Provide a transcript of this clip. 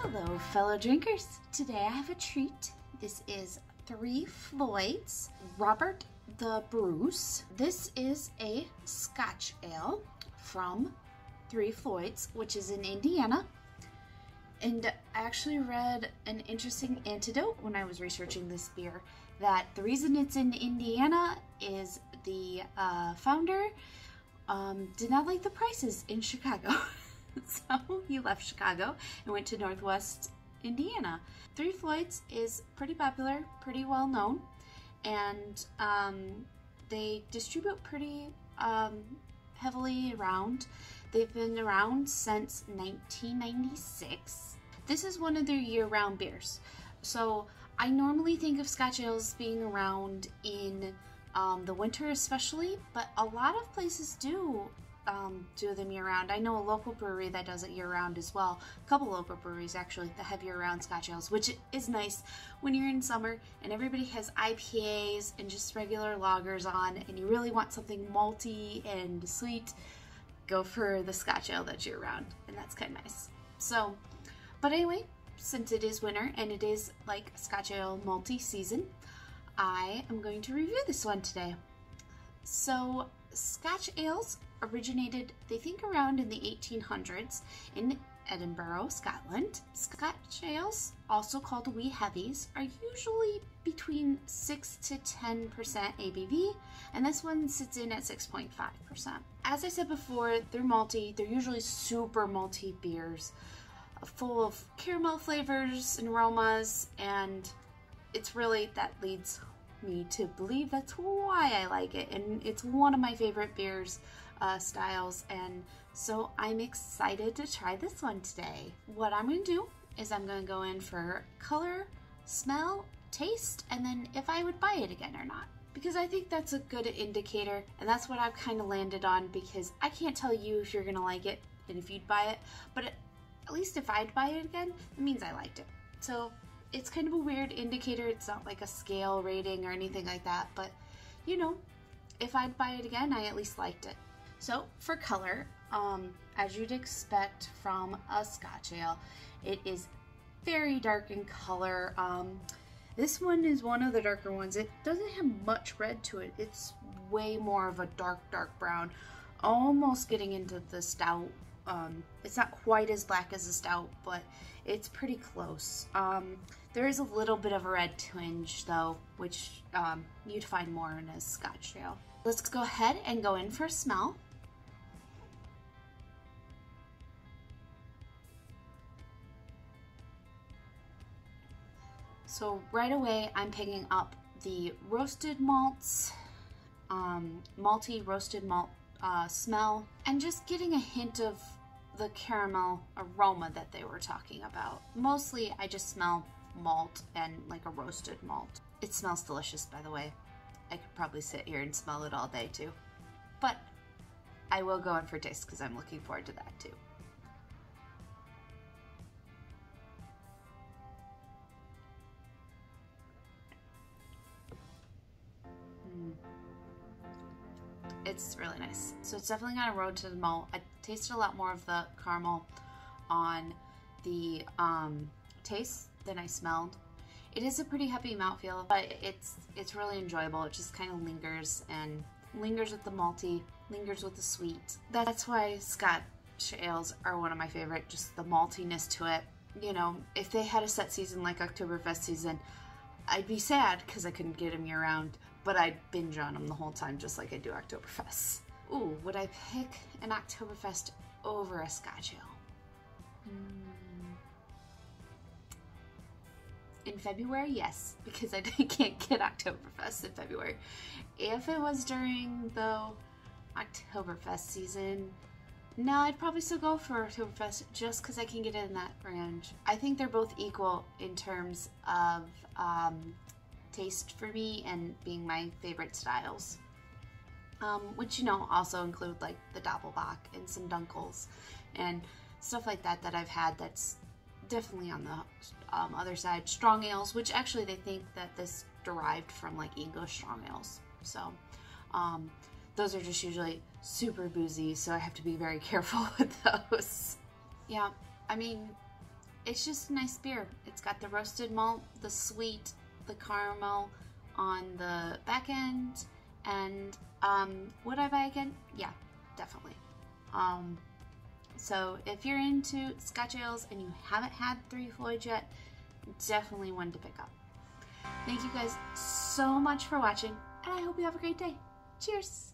Hello fellow drinkers, today I have a treat. This is 3 Floyds, Robert the Bruce. This is a Scotch ale from 3 Floyds, which is in Indiana. And I actually read an interesting anecdote when I was researching this beer, that the reason it's in Indiana is the founder did not like the prices in Chicago. So he left Chicago and went to Northwest Indiana. 3 Floyds is pretty popular, pretty well known, and they distribute pretty heavily around. They've been around since 1996. This is one of their year-round beers. So I normally think of Scotch ales being around in the winter especially, but a lot of places do them year-round. I know a local brewery that does it year-round as well. A couple local breweries actually that have year-round Scotch ales, which is nice when you're in summer and everybody has IPAs and just regular lagers on and you really want something malty and sweet. Go for the Scotch ale that's year-round, and that's kind of nice. So, but anyway, since it is winter and it is like Scotch ale malty season, I am going to review this one today. So Scotch ales originated, they think, around in the 1800s in Edinburgh, Scotland. Scotch ales, also called wee heavies, are usually between 6 to 10% ABV, and this one sits in at 6.5%. As I said before, they're malty. They're usually super malty beers, full of caramel flavors and aromas, and it's really, that leads me to believe that's why I like it, and it's one of my favorite beers styles, and so I'm excited to try this one today. What I'm going to do is I'm going to go in for color, smell, taste, and then if I would buy it again or not, because I think that's a good indicator, and that's what I've kind of landed on, because I can't tell you if you're going to like it and if you'd buy it, but at least if I'd buy it again, it means I liked it. So it's kind of a weird indicator. It's not like a scale rating or anything like that, but you know, if I'd buy it again, I at least liked it. So for color, as you'd expect from a Scotch ale, it is very dark in color. This one is one of the darker ones. It doesn't have much red to it. It's way more of a dark brown, almost getting into the stout. It's not quite as black as a stout, but it's pretty close. There is a little bit of a red tinge though, which you'd find more in a Scotch ale. Let's go ahead and go in for a smell. So right away, I'm picking up the roasted malts, malty roasted malt smell, and just getting a hint of the caramel aroma that they were talking about. Mostly, I just smell malt and like a roasted malt. It smells delicious, by the way. I could probably sit here and smell it all day too. But I will go in for taste because I'm looking forward to that too. It's really nice. So it's definitely got a roasted malt. I tasted a lot more of the caramel on the taste than I smelled. It is a pretty heavy mouthfeel, but it's really enjoyable. It just kind of lingers and lingers with the malty, lingers with the sweet. That's why Scotch ales are one of my favorite, just the maltiness to it. You know, if they had a set season like Oktoberfest season, I'd be sad because I couldn't get them year round, but I'd binge on them the whole time just like I do Oktoberfest. Ooh, would I pick an Oktoberfest over a Scotch ale? In February, yes, because I can't get Oktoberfest in February. If it was during the Oktoberfest season, no, I'd probably still go for Oktoberfest just because I can get it in that range. I think they're both equal in terms of taste for me and being my favorite styles. Which, you know, also include like the Doppelbock and some Dunkels and stuff like that that I've had that's definitely on the other side. Strong ales, which actually they think that this derived from like English strong ales. So those are just usually super boozy, so I have to be very careful with those. Yeah, I mean, it's just a nice beer. It's got the roasted malt, the sweet, the caramel on the back end, and would I buy again? Yeah, definitely. So if you're into Scotch ales and you haven't had Three Floyds yet, definitely one to pick up. Thank you guys so much for watching, and I hope you have a great day. Cheers!